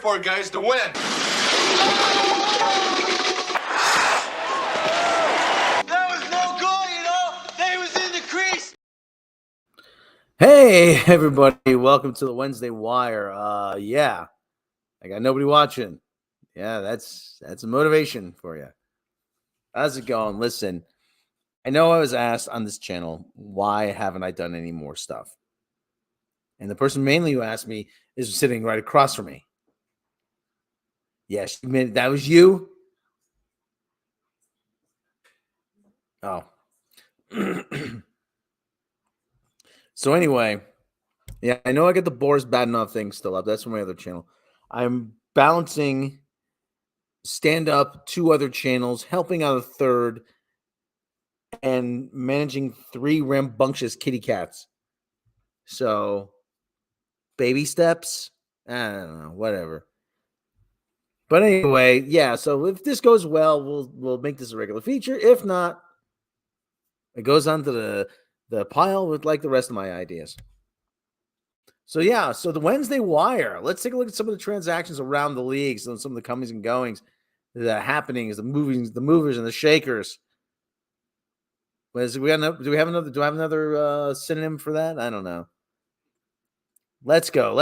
for, guys, to win. That was no goal, you know. They was in the crease. Hey, everybody. Welcome to the Wednesday Wire. Yeah, I got nobody watching. Yeah, that's a motivation for you. How's it going? Listen, I know I was asked on this channel, why haven't I done any more stuff? And the person mainly who asked me is sitting right across from me. Yes, that was you? Oh. So anyway, yeah, I know I get the Boris bad enough thing still up. That's from my other channel. I'm balancing stand up 2 other channels, helping out a third, and managing 3 rambunctious kitty cats. So, baby steps? I don't know, whatever. But anyway, yeah, so if this goes well, we'll make this a regular feature. If not, it goes onto the pile with like the rest of my ideas. So yeah, so the Wednesday Wire. Let's take a look at some of the transactions around the leagues and some of the comings and goings, the happenings, the movers and the shakers. Do I have another synonym for that? I don't know. Let's go. Come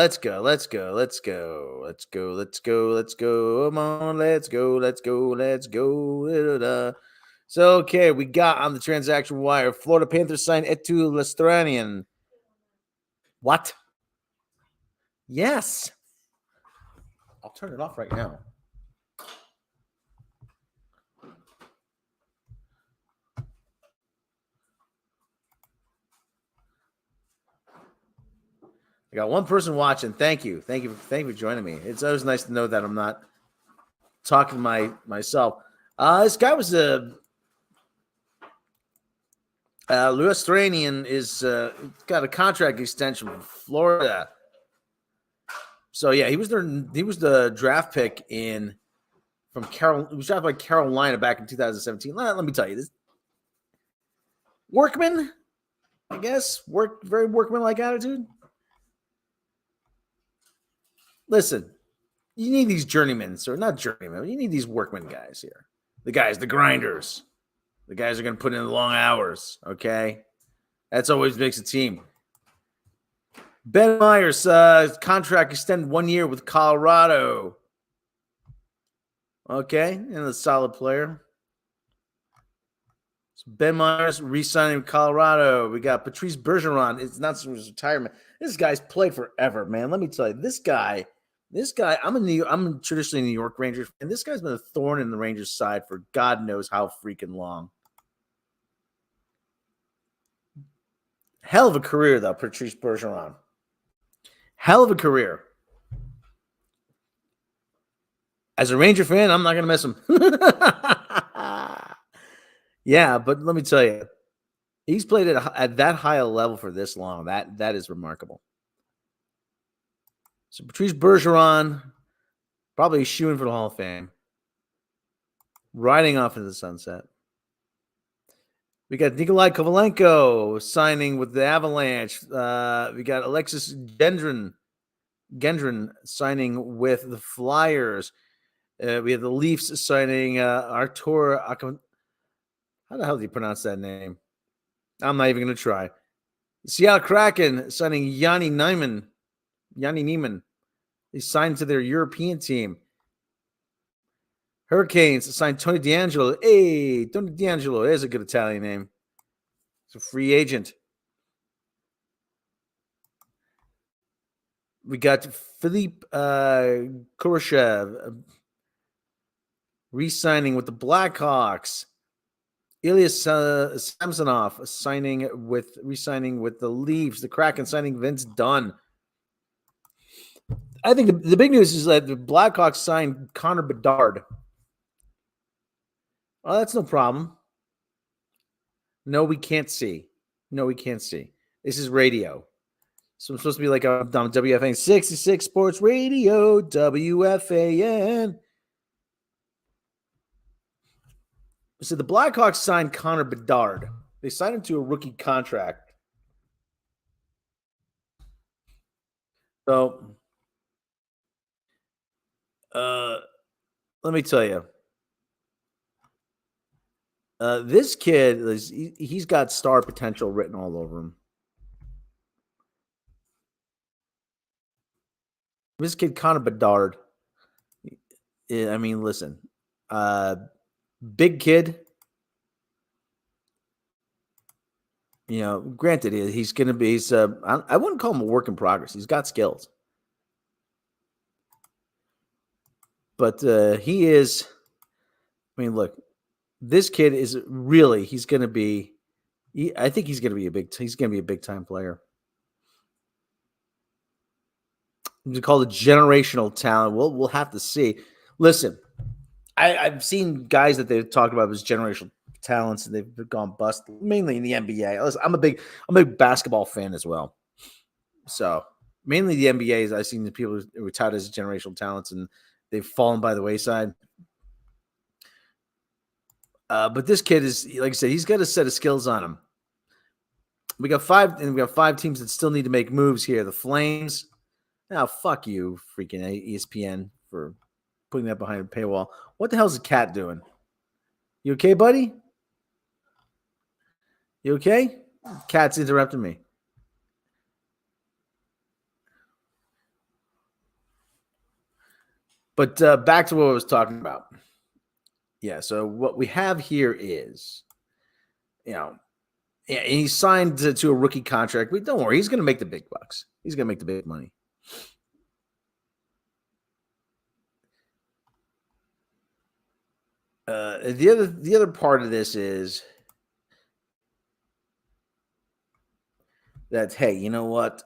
on, let's go. So, okay, we got on the transaction wire, Florida Panthers signed Etu Lestranian. What? Yes. I'll turn it off right now. I got one person watching. Thank you for joining me. It's always nice to know that I'm not talking myself. This guy was Lustranian is got a contract extension from Florida. So yeah, he was the draft pick He was drafted by Carolina back in 2017. Let me tell you this. Workman, I guess, very workman-like attitude. Listen, you need these journeymen, or not journeymen. You need these workman guys here. The grinders. The guys are going to put in the long hours, okay? That's always makes a team. Ben Myers, contract extended 1 year with Colorado. Okay, and a solid player. So Ben Myers re-signing with Colorado. We got Patrice Bergeron. It's not his retirement. This guy's played forever, man. Let me tell you, this guy. I'm traditionally a New York Rangers, and this guy's been a thorn in the Rangers' side for God knows how freaking long. Hell of a career, though, Patrice Bergeron. Hell of a career. As a Ranger fan, I'm not going to miss him. Yeah, but let me tell you, he's played at that high a level for this long. That is remarkable. So Patrice Bergeron, probably shooing for the Hall of Fame. Riding off into the sunset. We got Nikolai Kovalenko signing with the Avalanche. We got Alexis Gendron signing with the Flyers. We have the Leafs signing Artur Akon. How the hell do you pronounce that name? I'm not even going to try. Seattle Kraken signing Yanni Niemann. He signed to their European team. Hurricanes signed Tony DeAngelo. Hey, Tony DeAngelo. There's a good Italian name. He's a free agent. We got Philippe Kurashev re-signing with the Blackhawks. Ilya Samsonov re-signing with the Leafs. The Kraken signing Vince Dunn. I think the big news is that the Blackhawks signed Connor Bedard. Oh, that's no problem. No, we can't see. This is radio. So I'm supposed to be like on WFAN 66 Sports Radio, WFAN. So the Blackhawks signed Connor Bedard. They signed him to a rookie contract. So Let me tell you, this kid he's got star potential written all over him. This kid, Connor Bedard. I mean, listen, big kid. You know, granted, he's going to be. I wouldn't call him a work in progress. He's got skills, but he is. I mean, look, this kid is really. He's going to be. I think he's going to be a big. He's going to be a big time player. It's called a generational talent. We'll have to see. Listen, I've seen guys that they've talked about as generational talents and they've gone bust, mainly in the NBA. Listen, I'm a big basketball fan as well. So mainly the NBA, I've seen the people who were touted as generational talents and they've fallen by the wayside. But this kid is, like I said, he's got a set of skills on him. We got five teams that still need to make moves here. The Flames. Now, fuck you, freaking ESPN, for putting that behind a paywall. What the hell's the cat doing? You okay, buddy? You okay? Cat's interrupting me. But back to what I was talking about. Yeah, so what we have here is, yeah, he signed to a rookie contract. But don't worry, he's going to make the big bucks. He's going to make the big money. The other part of this is that, hey, you know what?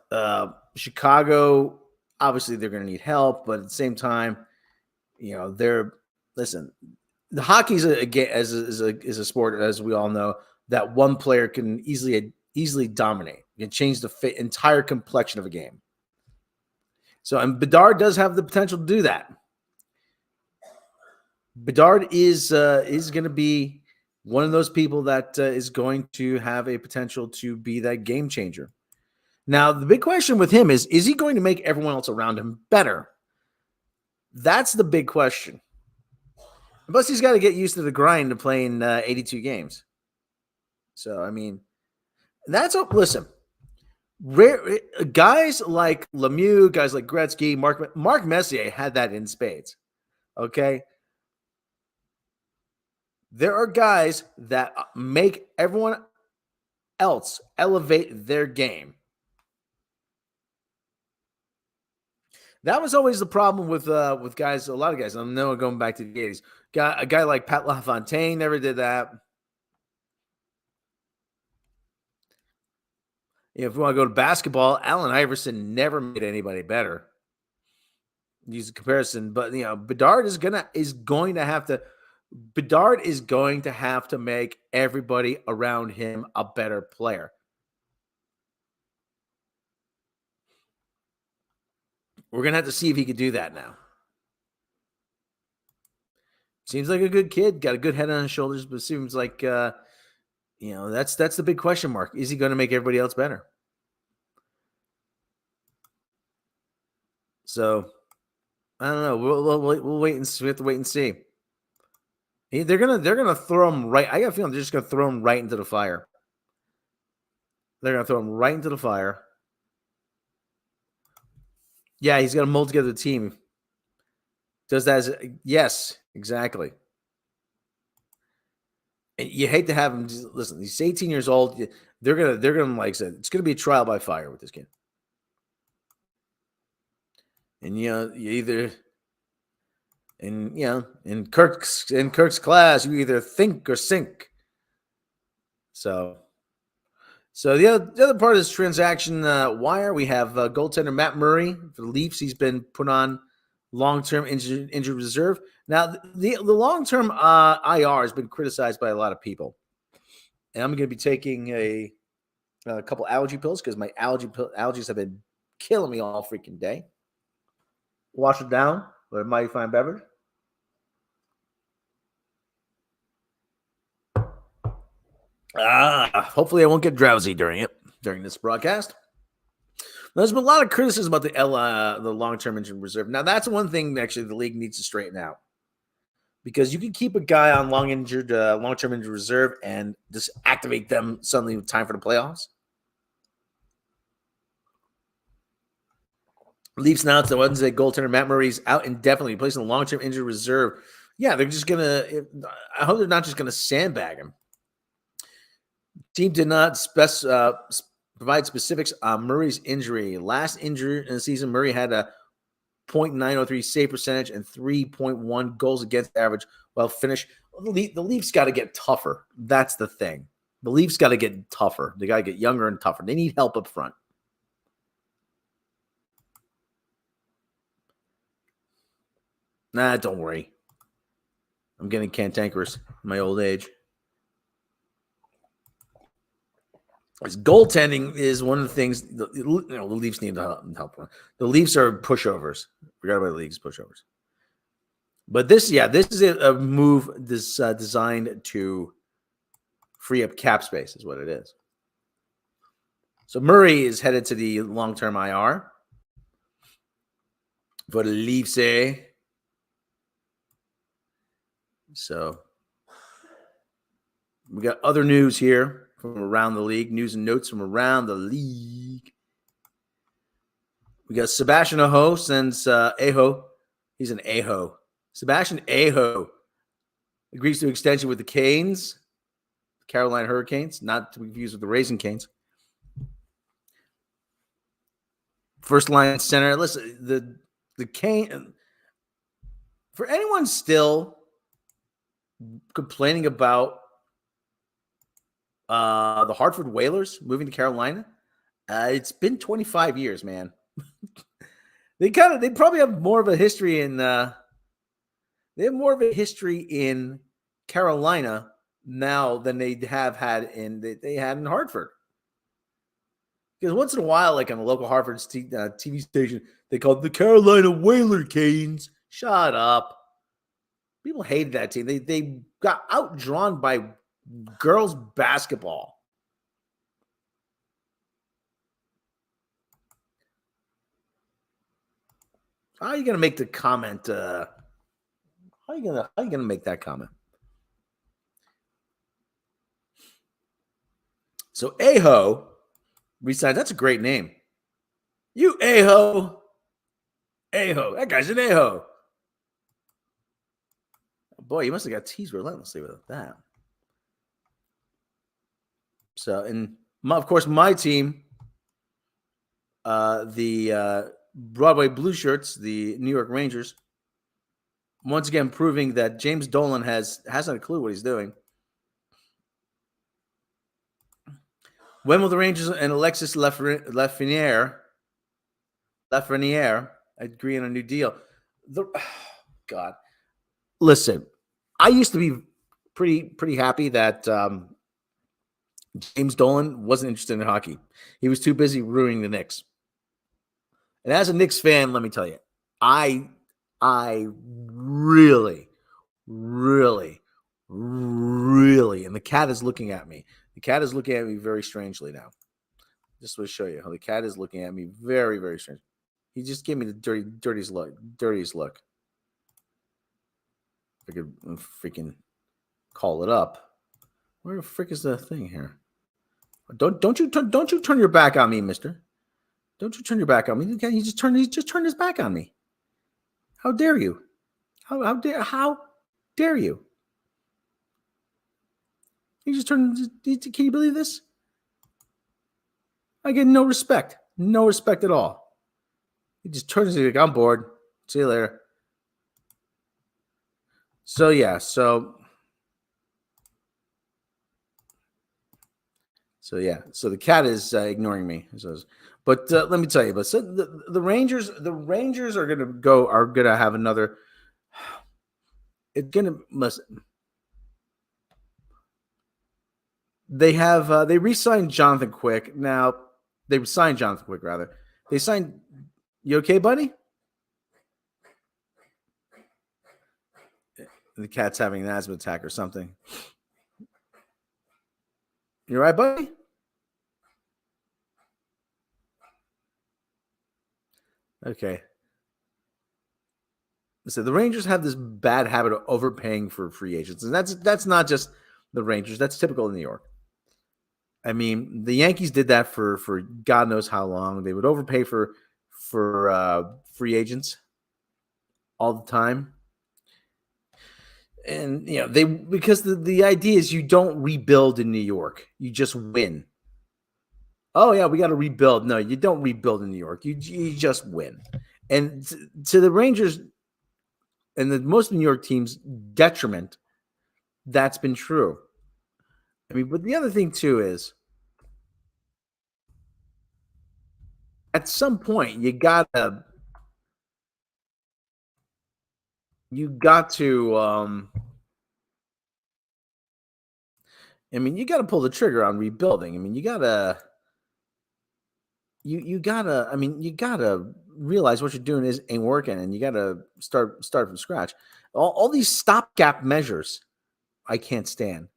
Chicago, obviously they're going to need help, but at the same time, you know, the hockey's is a sport, as we all know, that one player can easily dominate. You can change the entire complexion of a game. So, and Bedard does have the potential to do that. Bedard is going to be one of those people that is going to have a potential to be that game changer. Now, the big question with him is he going to make everyone else around him better? That's the big question. Plus, he's got to get used to the grind of playing 82 games. So, I mean, listen, guys like Lemieux, guys like Gretzky, Mark Messier had that in spades. Okay? There are guys that make everyone else elevate their game. That was always the problem with guys, a lot of guys. I know going back to the 80s. A guy like Pat LaFontaine never did that. If you want to go to basketball, Allen Iverson never made anybody better. Use a comparison, but you know, Bedard is going to have to make everybody around him a better player. We're going to have to see if he can do that now. Seems like a good kid, got a good head on his shoulders, but seems like, you know, that's the big question mark. Is he going to make everybody else better? So, I don't know. We'll wait and see. We have to wait and see. They're gonna throw him right. I got a feeling they're just gonna throw him right into the fire. They're gonna throw him right into the fire. Yeah, he's gonna mold together the team. Does that? Yes, exactly. You hate to have him. Listen, he's 18 years old. They're gonna like I said, it's gonna be a trial by fire with this kid. And you know, in Kirk's class, you either think or sink. So the other part of this transaction wire, we have goaltender Matt Murray for the Leafs. He's been put on long-term injured reserve. Now, the long-term IR has been criticized by a lot of people. And I'm going to be taking a couple allergy pills because my allergies have been killing me all freaking day. Wash it down with a mighty fine beverage. Hopefully I won't get drowsy during this broadcast. There's been a lot of criticism about the long-term injured reserve. Now, that's one thing actually the league needs to straighten out, because you can keep a guy on long-term injured reserve and just activate them suddenly with time for the playoffs. Leafs announced that Wednesday goaltender Matt Murray's out indefinitely, placing the long-term injured reserve. Yeah, they're just gonna. I hope they're not just gonna sandbag him. Team did not provide specifics on Murray's injury. Last injury in the season, Murray had a .903 save percentage and 3.1 goals against average while finish. The Leafs got to get tougher. That's the thing. The Leafs got to get tougher. They got to get younger and tougher. They need help up front. Nah, don't worry. I'm getting cantankerous in my old age. His goaltending is one of the things the Leafs need help. The Leafs are pushovers. Forgot about the Leafs pushovers. But this is a move designed to free up cap space, is what it is. So Murray is headed to the long-term IR for the Leafs. So we got other news here from around the league, news and notes from around the league. We got Sebastian Aho sends Aho. He's an Aho. Sebastian Aho agrees to extension with the Canes, Carolina Hurricanes, not to be confused with the Raisin Canes. First line center. Listen, the Cane. For anyone still complaining about the Hartford Whalers moving to Carolina, it's been 25 years, man. They probably have more of a history in Carolina now than they have had they had in Hartford. Because once in a while, like on the local Hartford TV station, they called the Carolina Whaler Canes. Shut up. People hated that team. They got outdrawn by girls basketball. How are you going to make the comment? How are you going to make that comment? So Aho resigned. That's a great name. You Aho. Aho. That guy's an Aho. Boy, you must have got teased relentlessly with that. So, and of course, my team, the Broadway Blue Shirts, the New York Rangers, once again proving that James Dolan hasn't a clue what he's doing. When will the Rangers and Alexis Lafreniere agree on a new deal? God, listen. I used to be pretty happy that James Dolan wasn't interested in hockey. He was too busy ruining the Knicks. And as a Knicks fan, let me tell you, I really, really, really, and the cat is looking at me. The cat is looking at me very strangely now. Just to show you how the cat is looking at me very, very strange. He just gave me the dirtiest look. I could freaking call it up. Where the frick is the thing here? Don't you turn your back on me, mister. Don't you turn your back on me. He just turned his back on me. How dare you? How dare you? He just turned. Can you believe this? I get no respect. No respect at all. He just turns like, I'm bored. See you later. So yeah, so the cat is ignoring me. But let me tell you, the Rangers are gonna have another. They re-signed Jonathan Quick. Now they signed Jonathan Quick rather. They signed. You okay, buddy? The cat's having an asthma attack or something. You all right, buddy? Okay. So the Rangers have this bad habit of overpaying for free agents, and that's not just the Rangers. That's typical in New York. I mean, the Yankees did that for God knows how long. They would overpay for free agents all the time, and they because the idea is you don't rebuild in New York, you just win. Oh yeah, we got to rebuild. No, you don't rebuild in New York. You just win, and to the Rangers and the most New York teams' detriment, that's been true. I mean, but the other thing too is at some point you got to I mean, you got to pull the trigger on rebuilding. I mean, you gotta I mean, you gotta realize what you're doing ain't working, and you gotta start from scratch. All these stopgap measures I can't stand.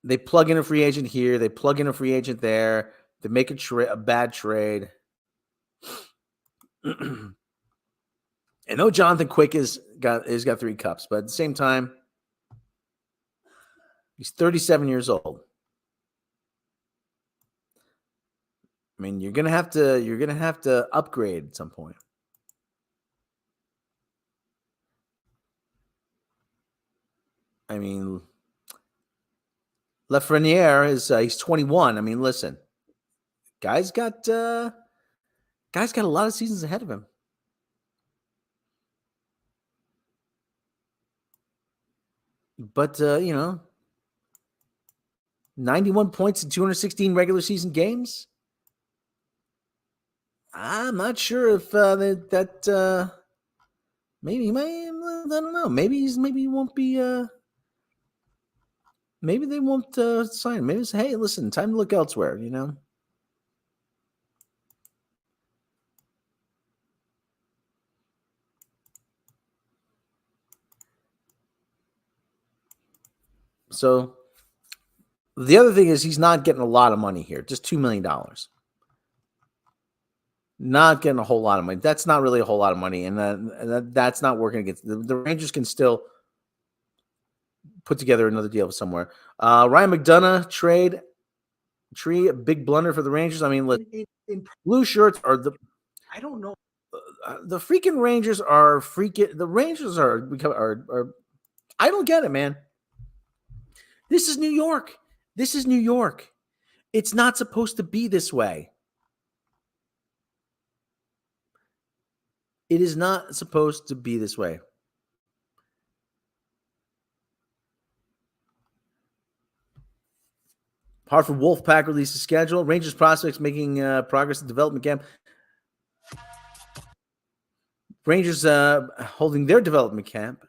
They plug in a free agent here, they plug in a free agent there, they make a bad trade. I know Jonathan Quick has got 3 cups, but at the same time, he's 37 years old. I mean, you're gonna have to upgrade at some point. I mean, Lafreniere is he's 21. I mean, listen, guy's got a lot of seasons ahead of him. But 91 points in 216 regular season games. I'm not sure if maybe he might. I don't know. Maybe he won't be. Maybe they won't sign him. Maybe it's, hey, listen, time to look elsewhere. So the other thing is he's not getting a lot of money here, just $2 million. Not getting a whole lot of money. That's not really a whole lot of money, and that's not working against the Rangers. Can still put together another deal somewhere. Ryan McDonough trade, a big blunder for the Rangers. I mean, in blue shirts are the I don't know. The freaking Rangers are freaking. The Rangers are I don't get it, man. This is New York. This is New York. It's not supposed to be this way. It is not supposed to be this way. Hartford Wolfpack releases schedule. Rangers prospects making progress in development camp. Rangers holding their development camp.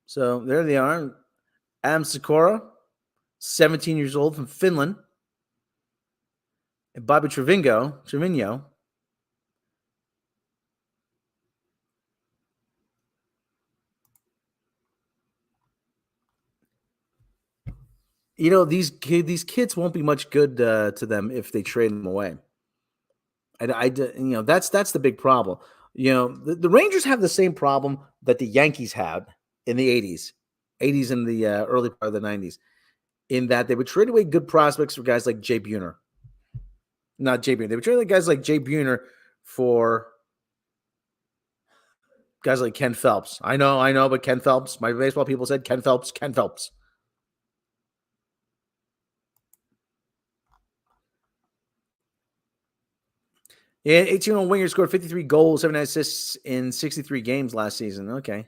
So there they are. Adam Sikora, 17 years old from Finland. And Bobby Trevino. These kids won't be much good to them if they trade them away. That's the big problem. The Rangers have the same problem that the Yankees had in the 80s and the early part of the 90s, in that they would trade away good prospects for guys like Jay Buhner. Not Jay Buhner. They would trade away guys like Jay Buhner for guys like Ken Phelps. I know, but Ken Phelps, my baseball people said Ken Phelps. Yeah, 18-year-old winger scored 53 goals, 79 assists in 63 games last season. Okay.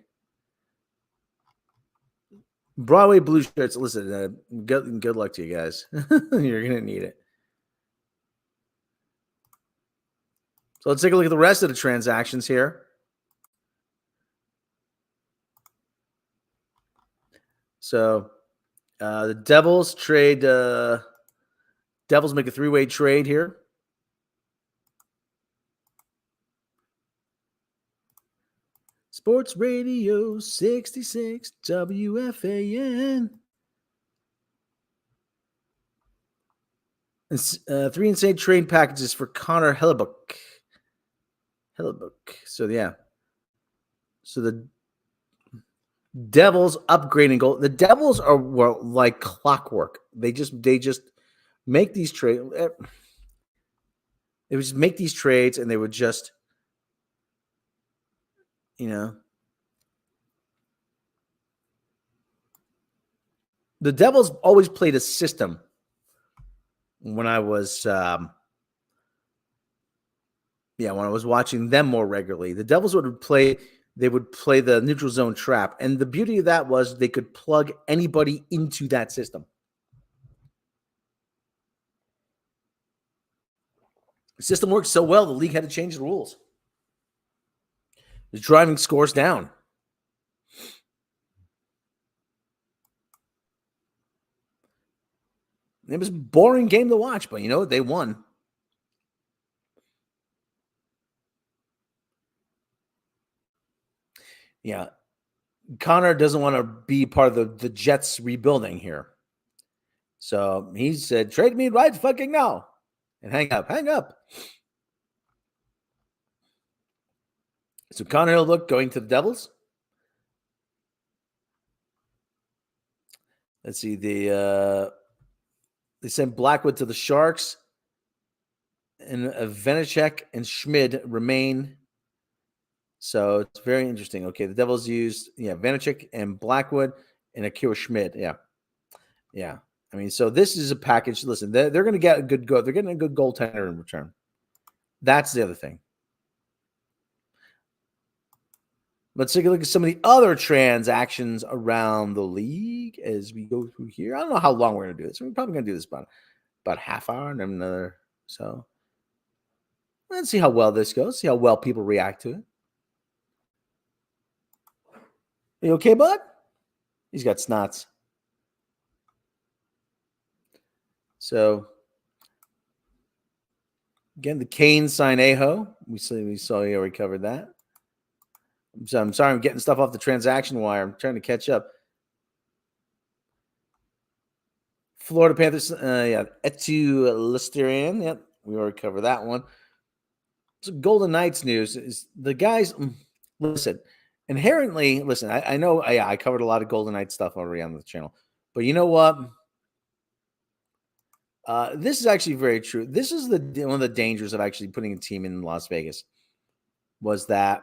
Broadway blue shirts. Listen, good luck to you guys. You're going to need it. So let's take a look at the rest of the transactions here. So the Devils trade. Devils make a 3-way trade here. Sports Radio 66 WFAN. 3 insane trade packages for Connor Hellebuyck. So yeah. So the Devils upgrading goal. The Devils were like clockwork. They just make these trades. They would just make these trades, and they would just, the Devils always played a system. When I was, when I was watching them more regularly, the Devils would play the neutral zone trap. And the beauty of that was they could plug anybody into that system. The system worked so well, the league had to change the rules. It's driving scores down. It was a boring game to watch, but they won. Yeah. Connor doesn't want to be part of the Jets rebuilding here. So he said, trade me right fucking now. And hang up. So Connor Hellebuyck going to the Devils. Let's see. They sent Blackwood to the Sharks. And Vanacek and Schmid remain. So it's very interesting. Okay, the Devils used Vanacek and Blackwood and Akira Schmid. Yeah. I mean, so this is a package. Listen, they're going to get a good go. They're getting a good goaltender in return. That's the other thing. Let's take a look at some of the other transactions around the league as we go through here. I don't know how long we're going to do this. We're probably going to do this about half hour and another. So let's see how well this goes. See how well people react to it. Are you okay, bud? He's got snots. So again, the Kane sign Aho. We saw you already covered that. So I'm sorry I'm getting stuff off the transaction wire. I'm trying to catch up. Florida Panthers, Etu Listerian. Yep, we already covered that one. So Golden Knights news is the guys. Listen, inherently, I know I covered a lot of Golden Knights stuff already on the channel, but you know what? This is actually very true. This is one of the dangers of actually putting a team in Las Vegas was that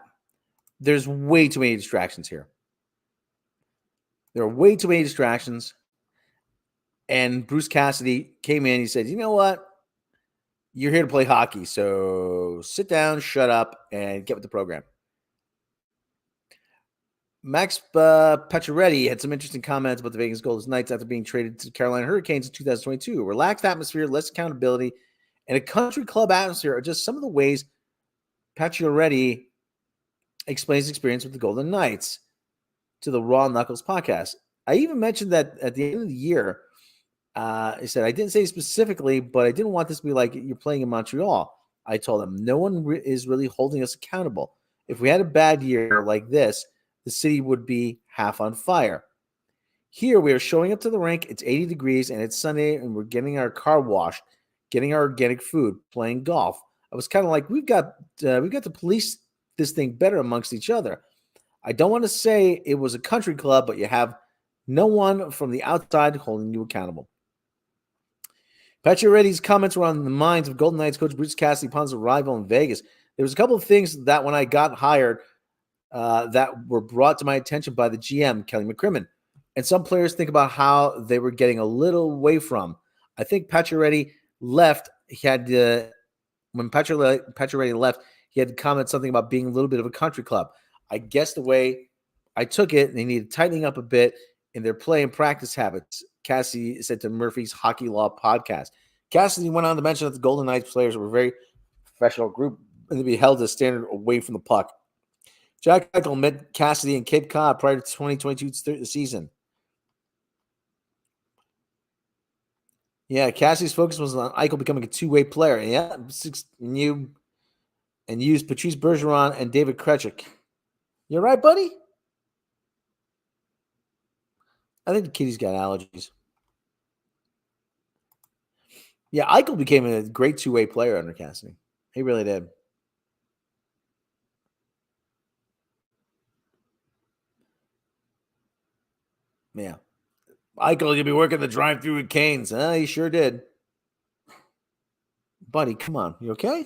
there's way too many distractions here. There are way too many distractions. And Bruce Cassidy came in. He said, you know what? You're here to play hockey. So sit down, shut up, and get with the program. Max Pacioretty had some interesting comments about the Vegas Golden Knights after being traded to the Carolina Hurricanes in 2022. A relaxed atmosphere, less accountability, and a country club atmosphere are just some of the ways Pacioretty explains his experience with the Golden Knights to the Raw Knuckles podcast. I even mentioned that at the end of the year, he said, I didn't say specifically, but I didn't want this to be like you're playing in Montreal. I told him, no one is really holding us accountable. If we had a bad year like this, the city would be half on fire. Here, we are showing up to the rink. It's 80 degrees, and it's Sunday, and we're getting our car washed, getting our organic food, playing golf. I was kind of like, we've got to police this thing better amongst each other. I don't want to say it was a country club, but you have no one from the outside holding you accountable. Pacioretty's comments were on the minds of Golden Knights coach Bruce Cassidy upon his arrival in Vegas. There was a couple of things that when I got hired that were brought to my attention by the GM, Kelly McCrimmon. And some players think about how they were getting a little away from. I think Pacioretty left. He had when Pacioretty left, he had to comment something about being a little bit of a country club. I guess the way I took it, they needed tightening up a bit in their play and practice habits, Cassidy said to Murphy's Hockey Law podcast. Cassidy went on to mention that the Golden Knights players were a very professional group and to be held as standard away from the puck. Jack Eichel met Cassidy in Cape Cod prior to 2022 season. Yeah, Cassidy's focus was on Eichel becoming a two-way player. Yeah, and used Patrice Bergeron and David Krejcik. You all right, buddy? I think the kitty's got allergies. Yeah, Eichel became a great two-way player under Cassidy. He really did. Yeah. Eichel, you'll be working the drive-through with Canes. He sure did. Buddy, come on. You okay?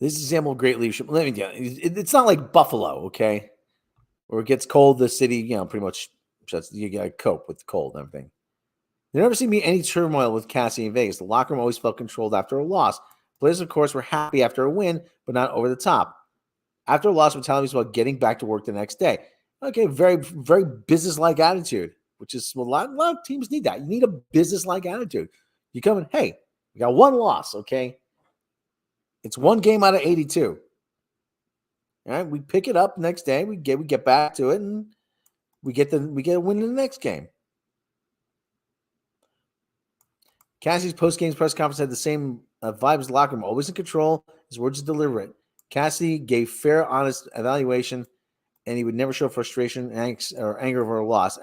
This is example of great leadership. Let me tell you, it's not like Buffalo, okay? Where it gets cold, the city, pretty much just you gotta cope with the cold and everything. There never seemed to be any turmoil with Cassie in Vegas. The locker room always felt controlled after a loss. Players, of course, were happy after a win, but not over the top. After a loss, mentality was about getting back to work the next day. Okay, very, very business-like attitude, which is a lot of teams need that. You need a business-like attitude. You come in, hey, we got one loss, okay? It's one game out of 82. All right, we pick it up next day. We get back to it, and we get a win in the next game. Cassie's post-game press conference had the same vibe as the locker room, always in control. His words to deliver it. Cassidy gave fair, honest evaluation, and he would never show frustration, or anger over a loss.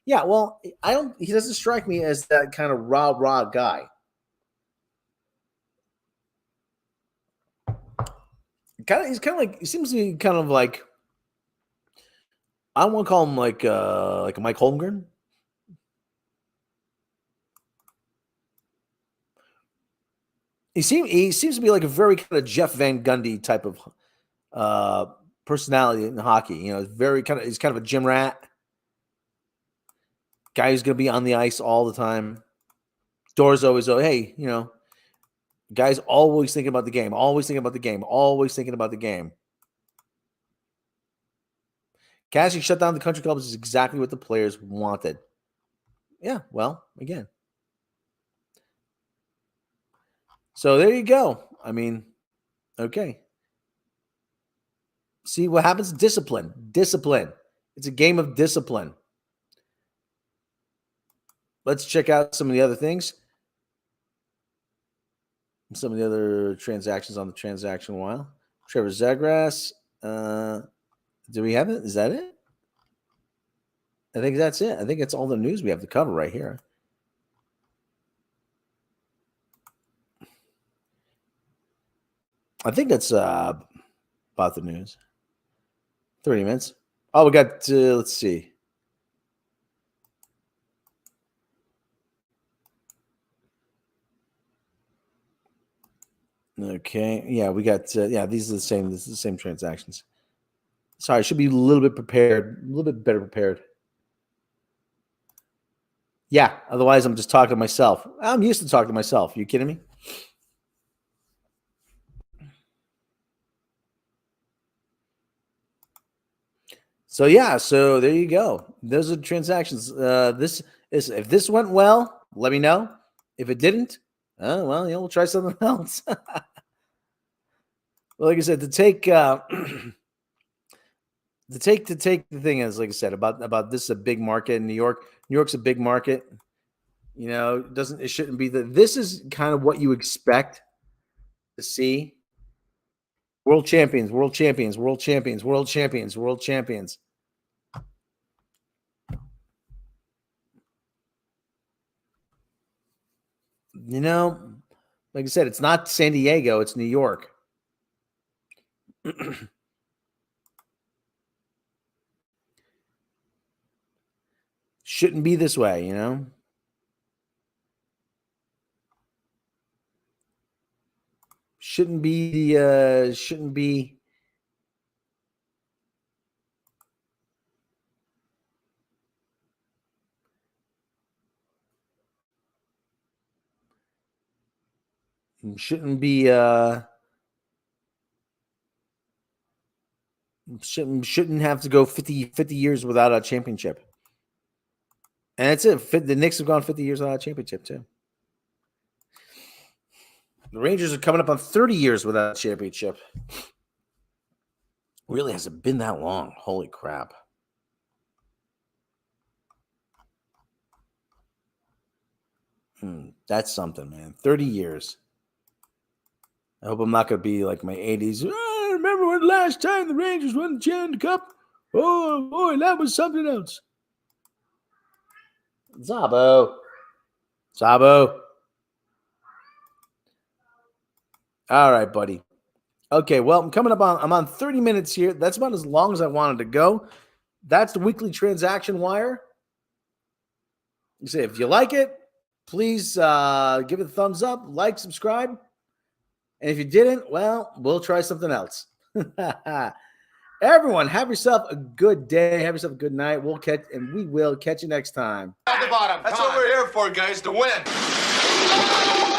He doesn't strike me as that kind of rah guy. He seems to be kind of like, I don't want to call him like a Mike Holmgren. He seems to be like a very kind of Jeff Van Gundy type of personality in hockey. He's kind of a gym rat. Guy who's going to be on the ice all the time. Doors always, hey, guy's always thinking about the game, always thinking about the game, always thinking about the game. Cassidy shut down the country clubs is exactly what the players wanted. Yeah, well, again. So there you go. I mean, okay. See what happens? Discipline. It's a game of discipline. Let's check out some of the other things. Some of the other transactions on the transaction wire. Trevor Zegras. Do we have it? Is that it? I think that's it. I think that's all the news we have to cover right here. I think that's about the news. 30 minutes. Oh, we got, let's see. Okay. Yeah, we got, these are the same. This is the same transactions. Sorry, I should be a little bit prepared, a little bit better prepared. Yeah, otherwise I'm just talking to myself. I'm used to talking to myself. Are you kidding me? So there you go. Those are the transactions. If this went well, let me know. If it didn't, we'll try something else. Well, like I said, to take the thing is, like I said, about this is a big market in New York. New York's a big market. It shouldn't be this is kind of what you expect to see. World champions. Like I said, it's not San Diego, it's New York. Shouldn't be this way, Shouldn't be shouldn't have to go 50 years without a championship. And that's it. The Knicks have gone 50 years without a championship too. The Rangers are coming up on 30 years without a championship. Really hasn't been that long. Holy crap. That's something, man. 30 years. I hope I'm not going to be like my 80s. Oh, I remember when last time the Rangers won the Stanley Cup? Oh, boy, that was something else. Zabo. Zabo. All right, buddy. Okay, well, I'm on 30 minutes here. That's about as long as I wanted to go. That's the weekly transaction wire. You say if you like it, please give it a thumbs up, like, subscribe. And if you didn't, well, we'll try something else. Everyone, have yourself a good day. Have yourself a good night. We will catch you next time. At the bottom. That's what we're here for, guys, to win.